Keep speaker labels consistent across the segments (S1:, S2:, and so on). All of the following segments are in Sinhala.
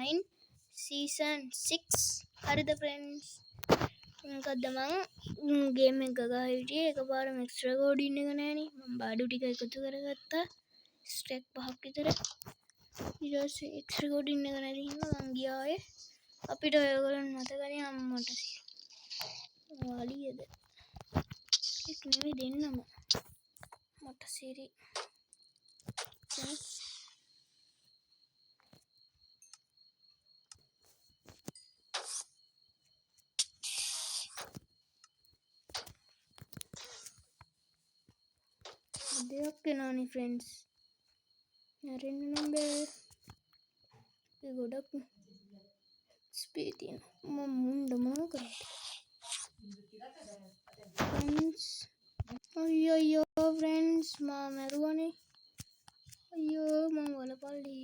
S1: 9 season 6 හරිද friends මොකද මං ගේම් එක ගහලා හිටියේ එකපාරම එක්ස්ට්‍රා රෙකෝඩින් එක නෑනේ මම බාඩු ටික එකතු කරගත්තා ස්ටැක් 5ක් විතර ඊට පස්සේ එක්ස්ට්‍රා රෙකෝඩින් එක නැති හින්දා මං ගියා ආයේ අපිට ඔයගොල්ලන් මතකනේ අම්මට වාලියද ඒක නෙමෙයි දෙන්නම මට සිරි දෙයක් වෙනානේ ෆ්‍රෙන්ඩ්ස් නැරෙන්න නම් බෑ ඒ ගොඩක් ස්පේ තියෙන මම මුන්ඩ මොනවා කරන්නේ ෆ්‍රෙන්ඩ්ස් අයියෝ ෆ්‍රෙන්ඩ්ස් මම මරුවනේ අයියෝ මම වලපල්ලි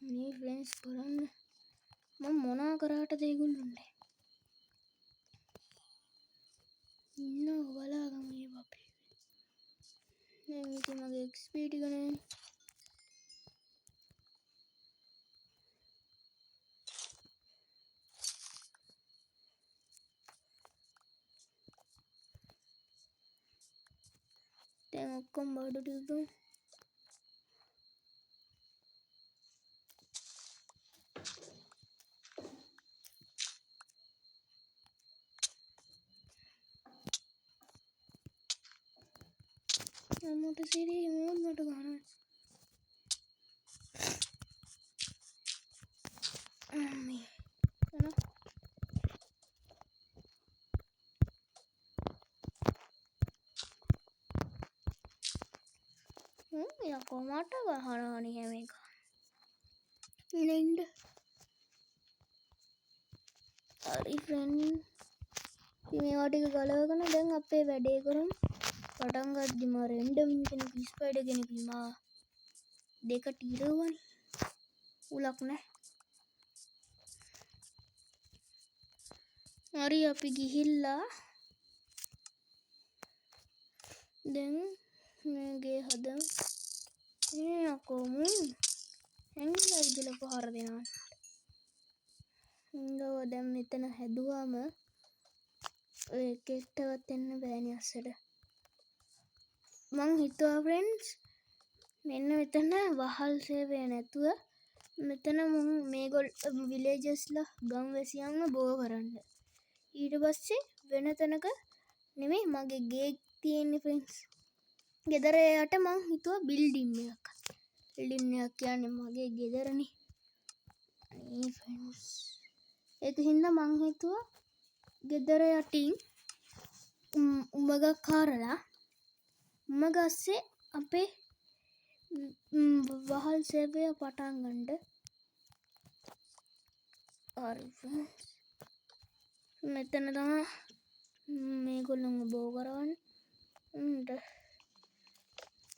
S1: මේ ෆ්‍රෙන්ඩ්ස් බලන්න මම මොනා කරාටද ඒගොල්ලොන්ට ඉන්නව බලාගමු මේ බපේ දැන් ඉතින් මගේ XP ටික නෑනේ දැන් ඔක්කොම බඩු ටික ගමු මට සිරි මොකද මට ගහනවා අම්මේ එනවා යකෝ මට ගහනවනේ හැම එක ඉන්න හරි ෆ්‍රෙන්ඩ් ඉතින් මේවා ටික ගලවගෙන දැන් අපේ වැඩේ කරමු පටන් ගද්දිම රෙන්ඩම් කෙනෙක් ස්පයිඩර් කෙනෙක් මා දෙකට ඉරවනේ උලක් නැහැ හරි අපි ගිහිල්ලා දැන් මේගේ හදමු යකෝ හැංගිලා ඉදලා පහර දෙනවා ඉංගව දැන් මෙතන හැදුවාම ඔය එකෙක්ටවත් එන්න බෑනේ අස්සට මං හිතුවා ෆ්‍රෙන්ඩ්ස් මෙන්න මෙතන වහල් සේවය නැතුව මෙතන මේගොල්ල විලේජස්ලා ගම්වැසියන්ව බෝ කරන්න ඊට පස්සේ වෙන තැනක නෙමෙයි මගේ ගේ තියෙන්නේ ෆ්‍රෙන්ඩ්ස් ගෙදර යට මං හිතුවා බිල්ඩින් එකක් කියන්නේ මගේ ගෙදරනේ අනේ ෆ්‍රෙන්ඩ්ස් ඒක හින්දා මං හිතුවා ගෙදර යටින් උමගක් කාරලා උමග අස්සේ අපේ වහල් සේවය පටන් ගන්න හරි ෆ්‍රෙන්ඩ්ස් මෙතන තමයි මේගොල්ලන්ව බෝ කරවන්නේ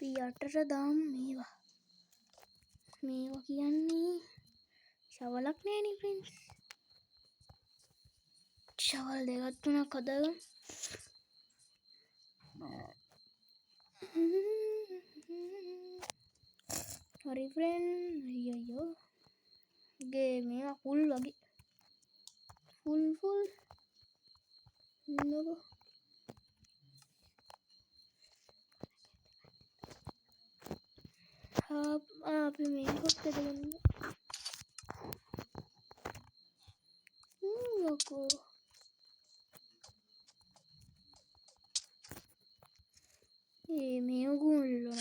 S1: අපි යටට දාමු මේවා කියන්නේ ෂවලක් නෑනේ ෆ්‍රෙන්ඩ්ස් ෂවල් දෙකක් තුනක් හදාගමු හරි ෆ්‍රෙන්ඩ් අයියෝ ගේ මේවා ෆුල් වගේ ෆුල් නෝ අපි මේකත් දෙගන්න යකෝ මේගොල්ලෝ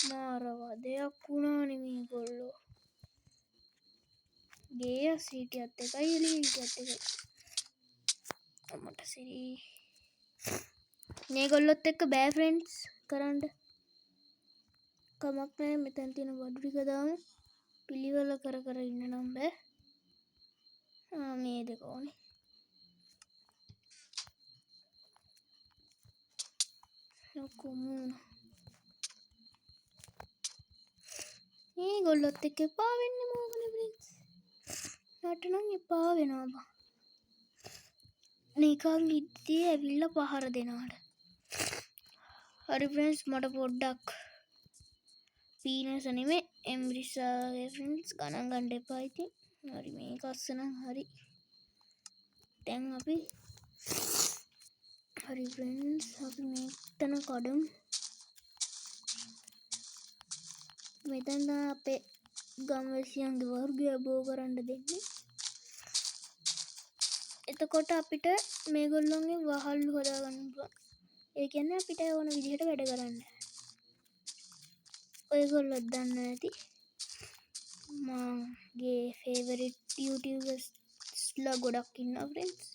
S1: මාරවා දෙයක් වුණානේ මේගොල්ලෝ ගේ සීටියත් එකයි එළියටත් එකයි මට සිරි මේගොල්ලොත් එක්ක බෑ ෆ්‍රෙන්ඩ්ස් කරන්න කමක් නැහැ මෙතන තියෙන බඩු ටික දාමු පිළිවෙල කර ඉන්න නම් බෑ මේ දෙක ඕනේ කොමුණ මේගොල්ලොත් එක්ක එපා වෙන්නේ මොකනේ ෆ්‍රෙන්ඩ්ස් මට නම් එපා වෙනවා බා නිකන් ඉද්දී ඇවිල්ලා පහර දෙනවාට හරි ෆ්‍රෙන්ඩ්ස් මට පොඩ්ඩක් පීනස නෙමේ එම්රිසාගේ ෆ්‍රෙන්ඩ්ස් ගණන් ගන්න එපා ඉතින්. හරි මේක අස්සනම් හරි. දැන් අපි හරි ෆ්‍රෙන්ඩ්ස් අපි මෙතන කඩමු. මෙතන අපේ ගම්වැසියන්ගේ වර්ගය බෝ කරන්න දෙන්නේ. එතකොට අපිට මේගොල්ලොන්ගේ වහල්ලු හදාගන්න පුළුවන්. ඒ කියන්නේ අපිට ඕන විදිහට වැඩ කරන්න. ඔයගොල්ලෝ දන්න ඇති මගේ ෆේවරිට් YouTubersලා ගොඩක් ඉන්නවා ෆ්‍රෙන්ඩ්ස්.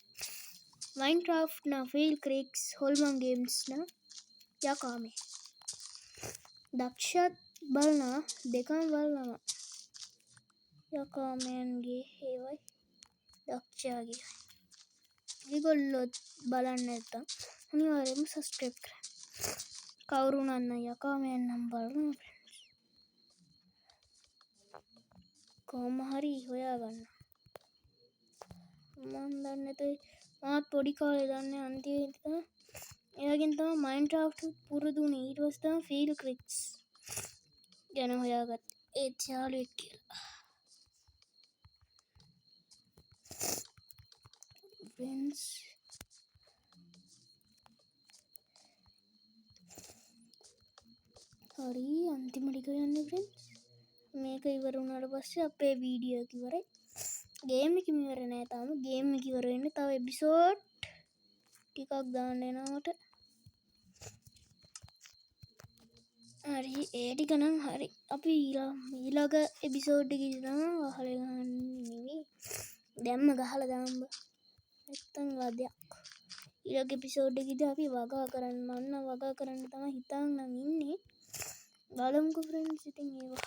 S1: Minecraft ना Fail Cracks Holman Games ना යකාමේ දක්ෂත් බලනවා දෙකම බලනවා. යකාමයන්ගේ ඒවයි දක්ෂයාගේ ඒගොල්ලෝ බලන්න නැත්තම් අනිවාර්යයෙන්ම සබ්ස්ක්‍රයිබ් කරන්න. කවුරු නන්න යකාමයන් නම් බලන්න ෆ්‍රෙන්ඩ්ස්. කොහොම හරි හොයාගන්න. මම දන්නේ නැතේ මාත් පොඩි කාලේ දන්නේ අන්තිමට තමයි එයාගෙන් තමයි Minecraft පුරුදු වුනේ. ඊට පස්සේ තමයි Fail Cracks ගැන හොයාගත්තේ. ඒ යාළුවෙක් කියලා. ෆ්‍රෙන්ඩ්ස් හරි අන්තිමට යන්නේ ෆ්‍රෙන්ඩ්ස්. මේක ඉවර වුණාට පස්සේ අපේ වීඩියෝ එක ඉවරයි. ගේම් එක ඉවර නෑ තාම. ගේම් එක ඉවර වෙන්න තව එපිසෝඩ් ටිකක් දාන්න එනවට. හරි ඒ ටික නම් හරි. අපි ඊළඟ එපිසෝඩ් එකේ තමයි වහල ගන්න නෙවෙයි. දැම්ම ගහලා දාන්න. නැත්තම් වදයක්. ඊළඟ එපිසෝඩ් එකේදී අපි වගා කරන්න මන්න වගා කරන්න තමයි හිතාගෙන ඉන්නේ. බලමුකෝ ෆ්‍රෙන්ඩ්ස් ඉතින් ඒවා.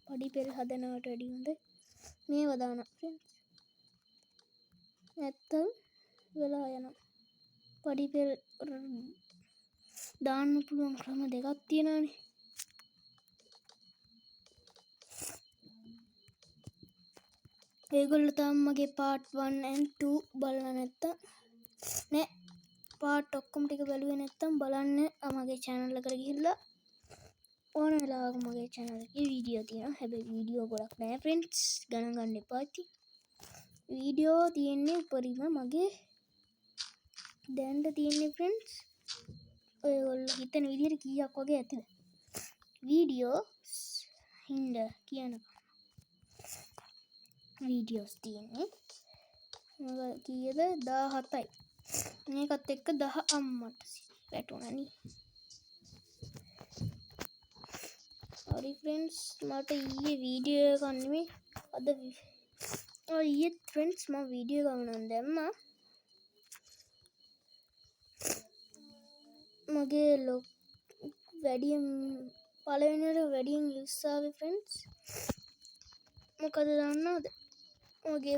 S1: පඩි පෙර හදනවට වැඩිය හොඳ මේවා දාන්න ෆ්‍රෙන්ඩ්ස්. නැත්තම් වෙලා යනවා. පඩි පෙර දාන්න පුළුවන් ක්‍රම දෙකක් තියෙනවානේ. ඒගොල්ලෝ තාම මගේ part 1 and 2 බලලා නැත්තම් නෑ part ඔක්කොම ටික බැලුවේ නැත්තම් බලන්න මගේ channel එකට ගිහිල්ලා ඕන වෙලාවක මගේ channel එකේ වීඩියෝ තියෙනවා. හැබැයි වීඩියෝ ගොඩක් නෑ ෆ්‍රෙන්ඩ්ස්. ගණන් ගන්න එපා ඉතින්. වීඩියෝ තියෙන්නේ උඩරිම මගේ දැන්ට තියෙන්නේ ෆ්‍රෙන්ඩ්ස්. ඔයගොල්ලෝ හිතන විදිහට කීයක් වගේ ඇතිද? වීඩියෝස් හින්ද කියනවා. වීඩියෝස් තියෙන්නේ කීයද 17යි. මේකත් එක්ක 10 අම්මට වැටුණානේ. හරි ෆ්‍රෙන්ඩ්ස් මට ඊයේ වීඩියෝ එකක් නෙමෙයි අද ඊයේ ෆ්‍රෙන්ඩ්ස් මම වීඩියෝ එකක් නම් දැම්මා. මගේ වැඩියෙන් පළවෙනියට වැඩියෙන් views ආවේ ෆ්‍රෙන්ඩ්ස්. මොකද දන්නවද? මගේ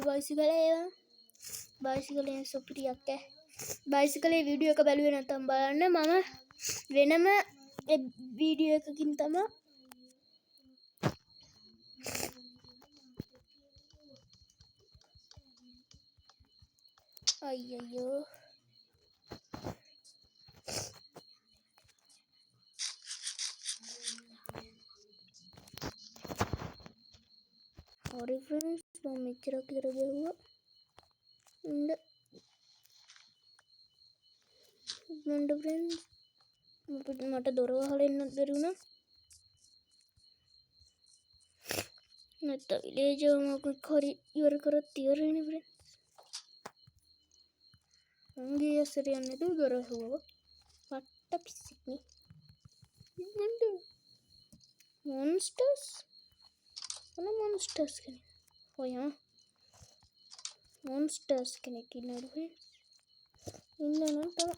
S1: බයිසිකලේ සුපිරියක් ඈ. බයිසිකලේ වීඩියෝ එක බැලුවේ නැත්නම් බලන්න මම වෙනම වීඩියෝ එකකින් තමයි අයියෝ හරි ෆ්‍රෙන්ඩ්ස් මම මෙච්චර කර ගැහුවා. මන්ද ෆ්‍රෙන්ඩ්ස් මට දොර වහලා එන්නත් බැරි වුණා. නැත්නම් විලේජ් එකක් හරි ඉවර කරත් ඉවර වෙන්නේ ෆ්‍රෙන්ඩ්ස්. මගේ ඇසට යන්නේ නැතුව දොර වහුවා. පට්ට පිස්සෙක් නේ. මන්ද මොන්ස්ටර්ස් මොන්ස්ටර්ස් කෙනෙක් හොයා මොන්ස්ටර්ස් කෙනෙක් ඉන්නවලු ෆ්‍රෙන්ඩ්ස්. ඉන්න නම් තව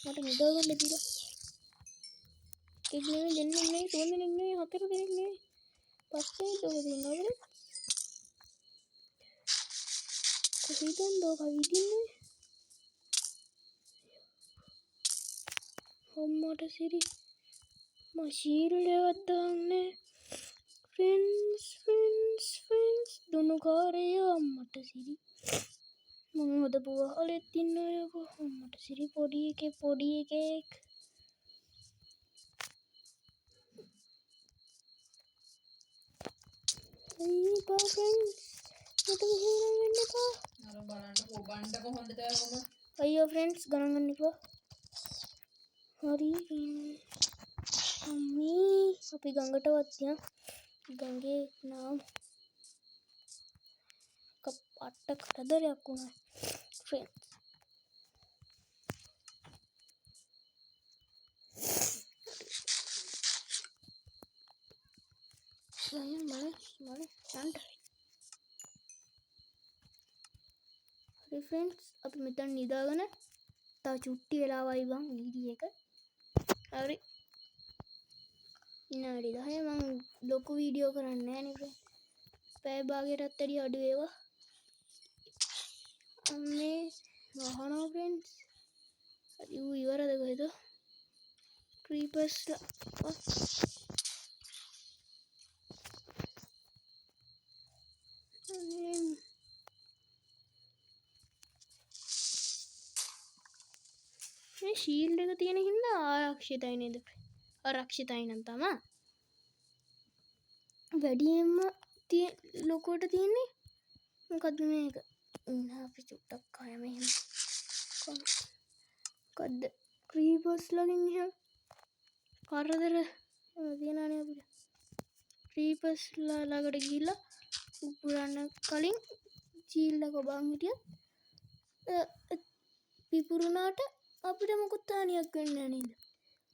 S1: මට නිදාගන්න දීලා එක් නෙමෙයි දෙන්නෙක් නෙමෙයි තුන් දෙනෙක් නෙමෙයි හතර දෙනෙක් නෙමෙයි පස් දෙනෙක් ඉන්නවා නේ. කොහෙද දෝ කවිදින්නේ අම්මට සිරි මශීල්ලවත් දාන්නේ ෆ්‍රෙන්ඩ්ස් දුනු කාරය අම්මට සිරි මම හොදපු වහලෙත් ඉන්නවා යකෝ. අම්මට සිරි පොඩි එකෙක් එපා ෆ්‍රෙන්ඩ්ස්. මට මෙහෙම වෙන්න එපා.
S2: බණ්ඩ කොහොමද තවම?
S1: අයියෝ ෆ්‍රෙන්ඩ්ස් ගණන් ගන්න එපා. හරි අම්මී අපි ගඟටවත් යන්. ගඟේ නම් කප්පට කරදරයක් වුණා ෆ්‍රෙන්ඩ්ස්. මල යන්න. හරි ෆ්‍රෙන්ඩ්ස් අපි මෙතන නිදාගෙන තව චුට්ටි වෙලාවයි බං වීඩියෝ එක. හරි විනාඩි 10 මම ලොකු වීඩියෝ කරන්නේ නැහැ නේ ෆ්‍රෙන්ඩ්ස්. පැය භාගයටත් වැඩි අඩු ඒවා. අම්මේ වහනවා ෆ්‍රෙන්ඩ්ස්. හරි ඌ ඉවරද කොහෙද? ක්‍රීපර්ස් මේ ශීල්ඩ් එක තියෙන හින්දා ආරක්ෂිතයි නේද? ආරක්ෂිතයි නම් තමයි. වැඩියෙන්ම ලොකුවට තියෙන්නේ මොකද්ද මේක? අපි චුට්ටක් කයම එහෙම. මොකද්ද? ක්‍රීපර්ස් ළඟින් එහෙම කරදර තියනනේ අපිට. ක්‍රීපර්ස් ළඟට ගිහිල්ලා පුපුරන්න කලින් ශීල්ඩ් එක ඔබන් හිටියත් පිපුරුනාට අපිට මොකුත් හානියක් වෙන්නේ නැහැ නේද?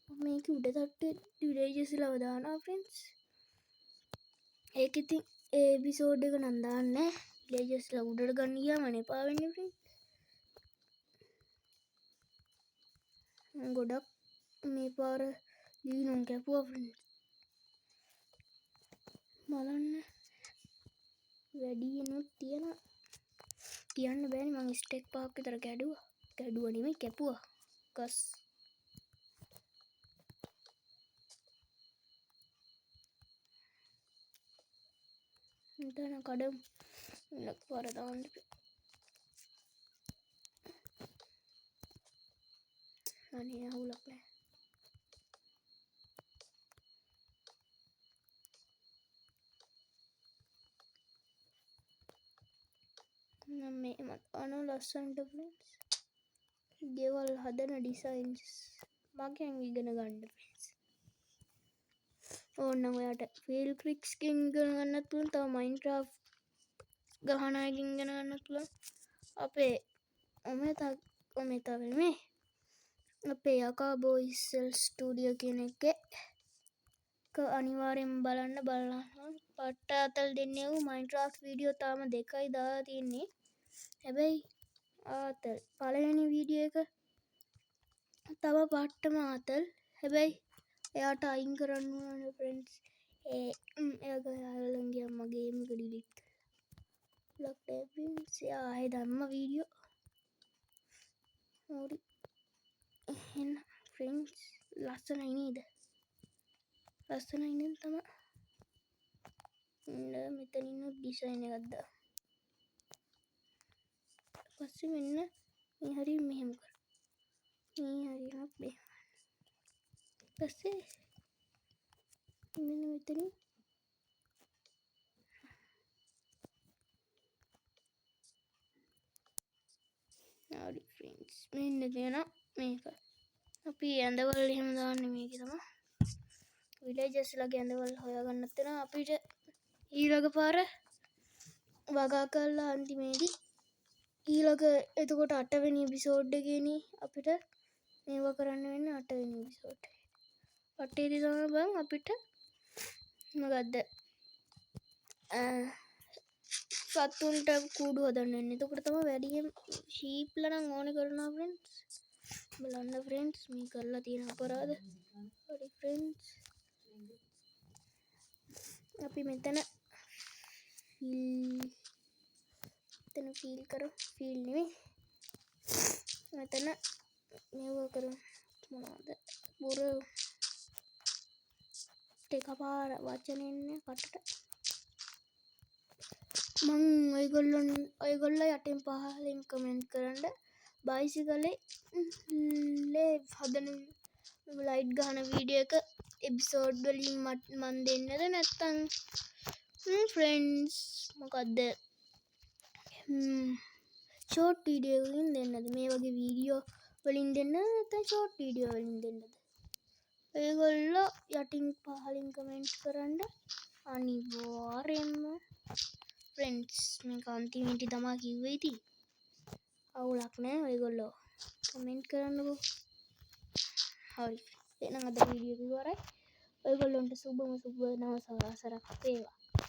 S1: මේක උඩ තට්ටුවේ විලේජස් ලව දානවා ෆ්‍රෙන්ඩ්ස්. ඒක ඉතින් ඒ එපිසෝඩ් එක නම් දාන්නේ විලේජස් ලා උඩට ගන්න ගියාම එපා වෙන්නේ ෆ්‍රෙන්ඩ්ස්. ගොඩක් මේ පාර ලීනුම් කැපුවා ෆ්‍රෙන්ඩ්ස්. බලන්න වැඩියෙන්ම තියනවා. කියන්න බෑනේ මම ස්ටෙක් පහක් විතර කැඩුවා. කැඩුවා නෙමෙයි කැපුවා. ගස් මෙතන කඩමු. ලක් පාර දාන්න. අනේ අහුලක් නෑ. මේ මත ලස්සනට ෆ්‍රෙන්ඩ්ස්. ගෙවල් හදන ඩිසයින්ස් මගෙන් ඉගෙන ගන්න ෆ්‍රෙන්ඩ්ස්. ඕනනම් ඔයාට ෆීල් ක්‍රික්ස් ගෙන් ඉගෙන ගන්නත් පුළුවන්. තව මයින්ක්‍රාෆ්ට් ගහන එකකින් ඉගෙන ගන්නත් පුළුවන්. අපේ ඔමෙතා වෙන්නේ අපේ යකා බොයිසල් ස්ටුඩියෝ කියන එකේ අනිවාර්යෙන් බලන්න. පට්ට අතල් දෙන්නේ වූ මයින්ක්‍රාෆ්ට් වීඩියෝ තාම 2යි දාලා තියෙන්නේ. හැබැයි ආතල් පළවෙනි වීඩියෝ එක තව පට්ටම ආතල්. හැබැයි එයාට අයින් කරන්න ඕනේ ෆ්‍රෙන්ඩ්ස්. එයාගේ මගේ ගේම් එක ඩිලීට් කරලා. ලොක් ෆ්‍රෙන්ඩ්ස් එයා ආයේ දැම්ම වීඩියෝ. හරි එහෙනම් ෆ්‍රෙන්ඩ්ස් ලස්සනයි නේද? ලස්සනයි නේද තමයි. මෙතන ඉන්න ඩිසයින් එකක් දාන්න. පස්සේ මෙන්න මේ හරිය මෙහෙම කර. මේ හරියක් මෙහෙම. පස්සේ මෙන්න මෙතන හරි ෆ්‍රෙන්ඩ්ස් මෙන්න තියෙනවා මේක. අපි ඇඳවල් එහෙම දාන්නේ මේකේ තමයි. විලේජස් ලගේ ඇඳවල් හොයාගන්නත් වෙනවා අපිට. ඊළඟ පාර වගා කරලා අන්තිමේදී ඊළඟ එතකොට 8 වෙනි එපිසෝඩ් එකේනේ අපිට මේවා කරන්න වෙන්නේ. 8 වෙනි එපිසෝඩ් එකේ 8 දී තමයි බං අපිට මොකද්ද සතුන්ට කූඩු හදන්න වෙන්නේ. එතකොට තමයි වැඩියෙන් ෂීප්ලා නම් ඕනේ කරනවා ෆ්‍රෙන්ඩ්ස්. බලන්න ෆ්‍රෙන්ඩ්ස් මේ කරලා තියෙන අපරාධ. හරි ෆ්‍රෙන්ඩ්ස් අපි මෙතන ෆීල් කරමු. ෆීල් නෙමෙයි මෙතන මේවා කරමු. මොනවද බුර එකපාර වචනෙන්නේ කටට. මං ඔයගොල්ලෝ යටින් පහලින් කමෙන්ට් කරන්න. බයිසිකලේ හදන ලයිට් ගහන වීඩියෝ එක එපිසෝඩ් වලින් මන් දෙන්නද නැත්තම් ෆ්‍රෙන්ඩ්ස් මොකක්ද ෂෝට් වීඩියෝවලින් දෙන්නද මේ වගේ වීඩියෝ වලින් දෙන්න නැත්නම් ෂෝට් වීඩියෝ වලින් දෙන්නද ඔයගොල්ලෝ යටින් පහලින් කමෙන්ට් කරන්න අනිවාර්යෙන්ම ෆ්‍රෙන්ඩ්ස් මේක අන්තිමට තමා කිව්වේ ඉතින් අවුලක් නෑ ඔයගොල්ලෝ කමෙන්ට් කරන්නකෝ හරි එහෙනම් අද වීඩියෝ එක ඉවරයි ඔයගොල්ලන්ට සුබම සුබ නව සවසරක් වේවා